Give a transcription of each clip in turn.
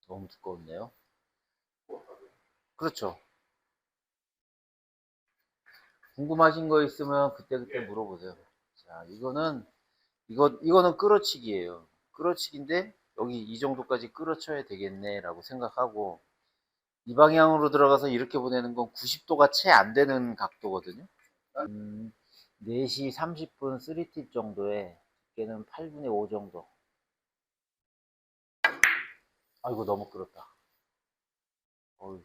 너무 두꺼웠네요. 그렇죠. 궁금하신 거 있으면 그때그때 물어보세요. 자, 이거는 끌어치기예요. 끌어치기인데, 여기 이 정도까지 끌어쳐야 되겠네, 라고 생각하고, 이 방향으로 들어가서 이렇게 보내는 건 90도가 채 안 되는 각도거든요. 4시 30분 3팁 정도에, 두께는 8분의 5 정도. 아이고, 너무 끌었다. 어휴,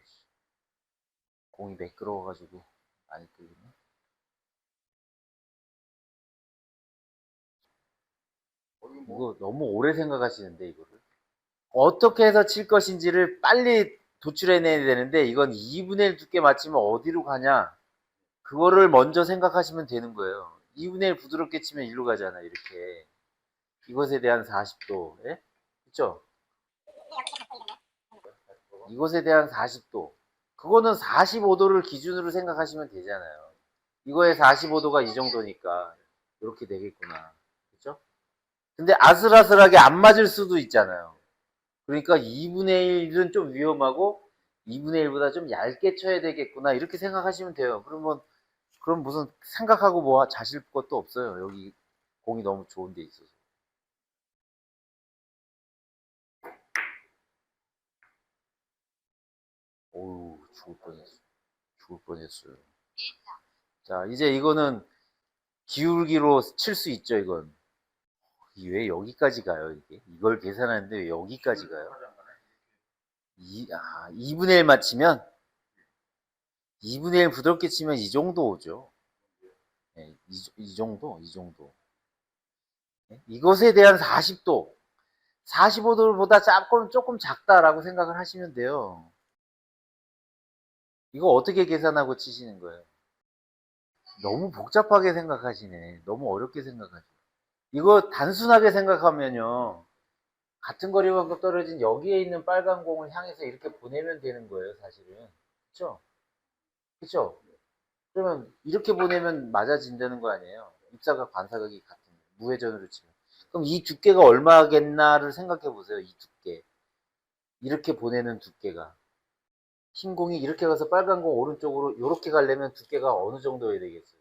공이 매끄러워가지고, 많이 끌리네. 이거 너무 오래 생각하시는데, 이거를. 어떻게 해서 칠 것인지를 빨리 도출해내야 되는데, 이건 2분의 1 두께 맞추면 어디로 가냐? 그거를 먼저 생각하시면 되는 거예요. 2분의 1 부드럽게 치면 일로 가잖아, 이렇게. 이것에 대한 40도. 예? 그쵸? 이것에 대한 40도. 그거는 45도를 기준으로 생각하시면 되잖아요. 이거의 45도가 이 정도니까 이렇게 되겠구나. 그쵸? 근데 아슬아슬하게 안 맞을 수도 있잖아요. 그러니까 2분의 1은 좀 위험하고 2분의 1보다 좀 얇게 쳐야 되겠구나. 이렇게 생각하시면 돼요. 그럼 무슨 생각하고 뭐 자실 것도 없어요. 여기 공이 너무 좋은 데 있어서. 오우, 죽을 뻔했어. 죽을 뻔했어요. 자, 이제 이거는 기울기로 칠 수 있죠, 이건. 왜 여기까지 가요, 이게? 이걸 계산하는데 왜 여기까지 가요? 2분의 1 맞히면, 2분의 1 부드럽게 치면 이 정도 오죠. 네, 이 정도, 이 정도. 네? 이것에 대한 40도, 45도보다 조금 작다라고 생각을 하시면 돼요. 이거 어떻게 계산하고 치시는 거예요? 너무 복잡하게 생각하시네. 너무 어렵게 생각하시네. 이거 단순하게 생각하면요. 같은 거리만큼 떨어진 여기에 있는 빨간 공을 향해서 이렇게 보내면 되는 거예요, 사실은. 그쵸? 그쵸? 그러면 이렇게 보내면 맞아진다는 거 아니에요? 입사각, 반사각이 같은 무회전으로 치면. 그럼 이 두께가 얼마겠나를 생각해 보세요, 이 두께. 이렇게 보내는 두께가. 흰 공이 이렇게 가서 빨간 공 오른쪽으로 이렇게 가려면 두께가 어느 정도여야 되겠어요?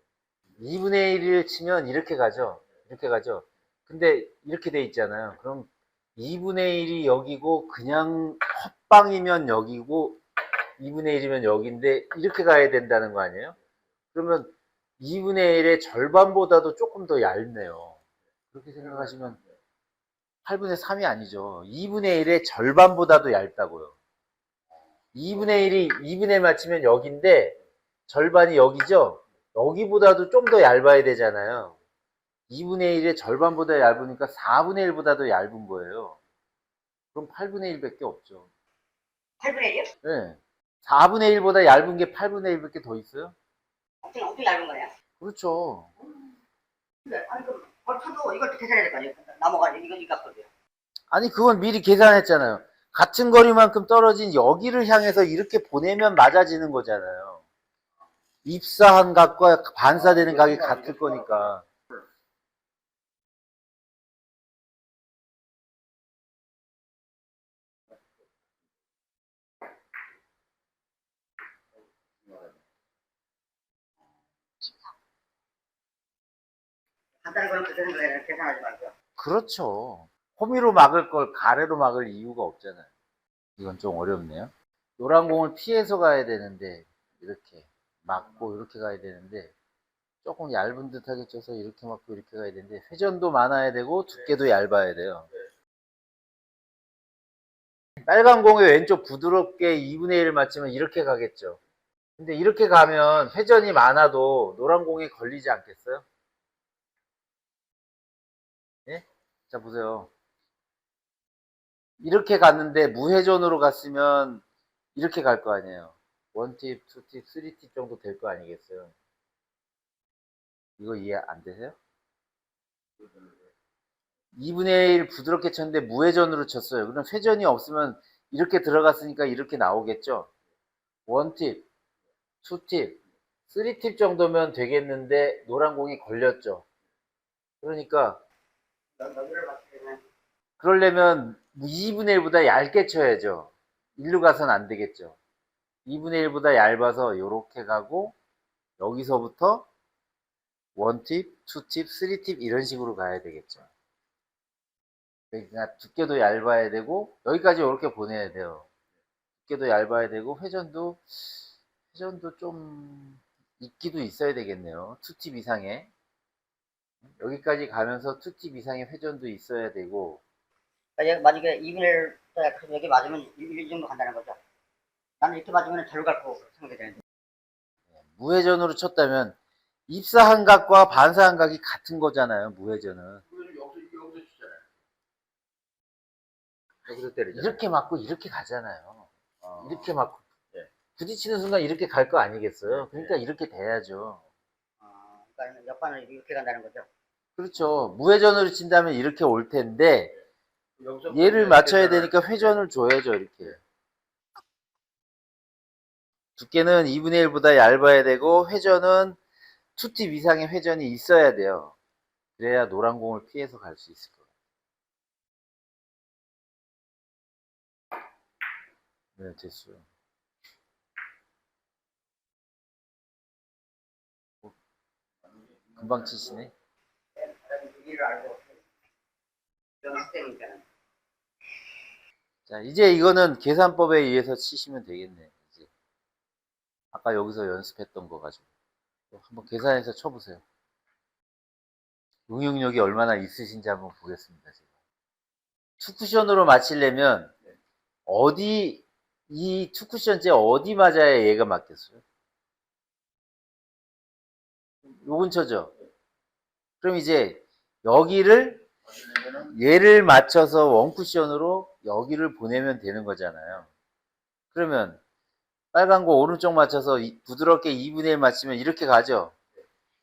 2분의 1을 치면 이렇게 가죠. 이렇게 가죠. 근데 이렇게 돼 있잖아요. 그럼 2분의 1이 여기고 그냥 헛방이면 여기고 2분의 1이면 여기인데 이렇게 가야 된다는 거 아니에요? 그러면 2분의 1의 절반보다도 조금 더 얇네요. 그렇게 생각하시면 8분의 3이 아니죠. 2분의 1의 절반보다도 얇다고요. 2분의 1이 2분의 1 맞추면 여기인데 절반이 여기죠? 여기보다도 좀 더 얇아야 되잖아요. 2분의 1의 절반보다 얇으니까 4분의 1보다도 얇은 거예요. 그럼 8분의 1밖에 없죠. 8분의 1이요? 네. 4분의 1보다 얇은 게 8분의 1밖에 더 있어요? 엄청 얇은 거네요. 그렇죠. 근데 아니 그럼 벌써도 이걸 계산해야 될 거 아니에요? 넘어가지고 이거 값도요. 아니 그건 미리 계산했잖아요. 같은 거리만큼 떨어진 여기를 향해서 이렇게 보내면 맞아지는 거잖아요. 입사한 각과 반사되는 각이 같을 거니까. 간단한 거는 그 생각을 계산하지 말고요. 그렇죠. 호미로 막을 걸 가래로 막을 이유가 없잖아요. 이건 좀 어렵네요. 노란 공을 피해서 가야 되는데 이렇게 막고 이렇게 가야 되는데 조금 얇은 듯하게 쳐서 이렇게 맞고 이렇게 가야 되는데 회전도 많아야 되고 두께도 얇아야 돼요. 빨간 공에 왼쪽 부드럽게 2분의 1을 맞추면 이렇게 가겠죠. 근데 이렇게 가면 회전이 많아도 노란 공에 걸리지 않겠어요? 예? 자 보세요. 이렇게 갔는데 무회전으로 갔으면 이렇게 갈 거 아니에요. 1팁, 2팁, 3팁 정도 될 거 아니겠어요? 이거 이해 안 되세요? 2분의 1 부드럽게 쳤는데 무회전으로 쳤어요. 그럼 회전이 없으면 이렇게 들어갔으니까 이렇게 나오겠죠? 1팁, 2팁, 3팁 정도면 되겠는데 노란 공이 걸렸죠. 그러니까 여기를 맞추려면 그러려면 2분의 1보다 얇게 쳐야죠. 일로 가선 안 되겠죠. 2분의 1보다 얇아서 이렇게 가고 여기서부터 1팁, 2팁, 3팁 이런 식으로 가야 되겠죠. 그러니까 두께도 얇아야 되고 여기까지 이렇게 보내야 돼요. 두께도 얇아야 되고 회전도 좀 있기도 있어야 되겠네요. 2팁 이상의 여기까지 가면서 2팁 이상의 회전도 있어야 되고 그러니까 만약에 2분의 1 여기 맞으면 이 정도 간다는 거죠. 나는 이렇게 맞으면 절로 갈 거고 생각이 되는데. 무회전으로 쳤다면 입사한각과 반사한각이 같은 거잖아요. 무회전은 여기서 치잖아요. 여기서 때리잖아요. 이렇게 맞고 이렇게 가잖아요. 어. 이렇게 맞고 네. 부딪히는 순간 이렇게 갈 거 아니겠어요? 그러니까 네. 이렇게 돼야죠. 그러니까 옆반을 이렇게 간다는 거죠. 그렇죠. 무회전으로 친다면 이렇게 올 텐데 여기서 얘를 이렇게 맞춰야 계산을- 되니까 회전을 줘야죠. 이렇게 두께는 2분의 1보다 얇아야 되고 회전은 2팁 이상의 회전이 있어야 돼요. 그래야 노란 공을 피해서 갈 수 있을 거예요. 네, 됐어요. 금방 치시네. 일을 알고 연습되니까. 자, 이제 이거는 계산법에 의해서 치시면 되겠네. 이제 아까 여기서 연습했던 거 가지고 한번 계산해서 쳐보세요. 응용력이 얼마나 있으신지 한번 보겠습니다. 제가. 투쿠션으로 맞히려면 어디 이 투쿠션째 어디 맞아야 얘가 맞겠어요? 요 근처죠. 그럼 이제 여기를 얘를 맞춰서 원쿠션으로 여기를 보내면 되는 거잖아요. 그러면 빨간 거 오른쪽 맞춰서 부드럽게 2분의 1 맞추면 이렇게 가죠.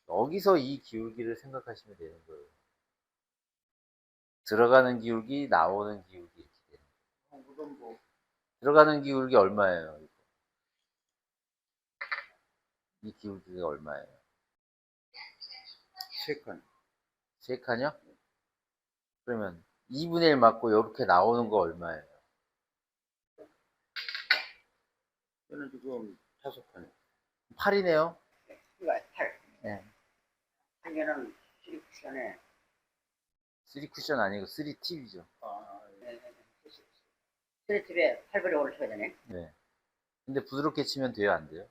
여기서 이 기울기를 생각하시면 되는 거예요. 들어가는 기울기, 나오는 기울기 이렇게 되는 거예요. 들어가는 기울기 얼마예요? 이 기울기가 얼마예요? 3칸. 3칸이요? 그러면 2분의 1 맞고 이렇게 나오는 거 얼마예요? 저는 지금 5칸. 8이네요. 이거 8. 네. 하면은 3쿠션에 3쿠션 아니고 3팁이죠. 스트레이트에 8분의 5를 쳐야 되네. 네. 근데 부드럽게 치면 돼요, 안 돼요?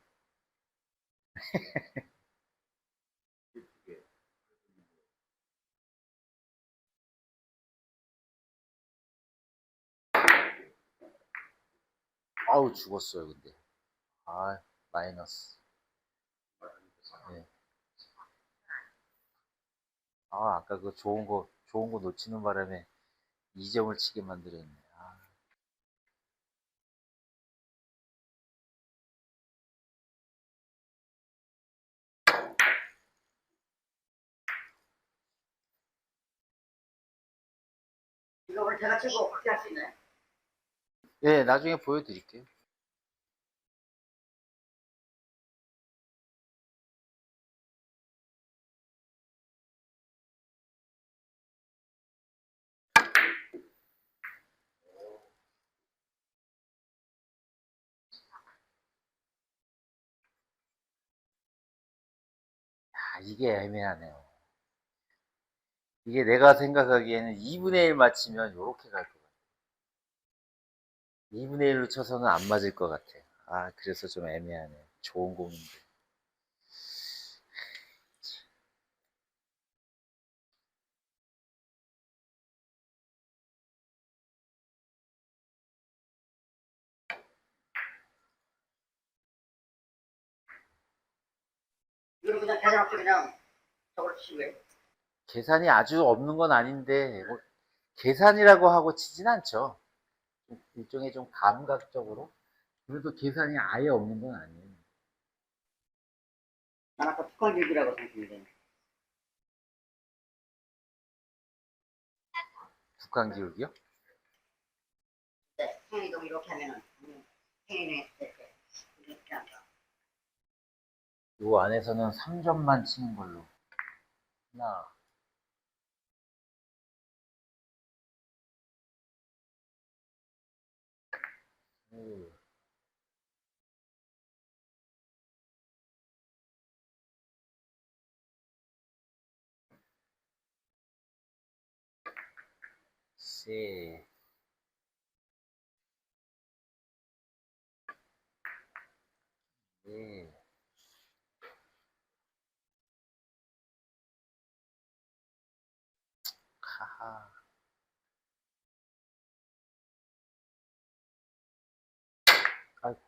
아우, 죽었어요, 근데. 아, 마이너스. 네. 아, 아까 그 좋은 거 놓치는 바람에 2점을 치게 만들었네. 아. 이거 오늘 제가 치고 그렇게 할 수 있나요? 네, 나중에 보여드릴게요. 아, 이게 애매하네요. 이게 내가 생각하기에는 2분의 1 맞히면 이렇게 갈 것 같아요. 2분의 1로 쳐서는 안 맞을 것 같아요. 아, 그래서 좀 애매하네요. 좋은 공인데. 이거 그냥 계산 없이 그냥 저걸 치고 해. 계산이 아주 없는 건 아닌데, 뭐 계산이라고 하고 치진 않죠. 일종의 좀 감각적으로. 그래도 계산이 아예 없는 건 아니에요. 난 아까 특강기기라고 생각했는데. 북한 기울기요? 네, 행위동 이렇게 하면은 행위동 했을 때 이렇게 한다. 요 안에서는 3점만 치는 걸로. 하나, 둘, 셋, 넷, 하하. 아이고.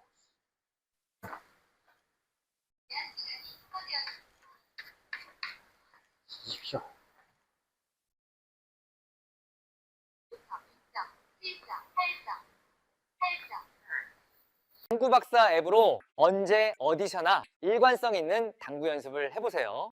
치십시오. 당구 박사 앱으로 언제 어디서나 일관성 있는 당구 연습을 해보세요.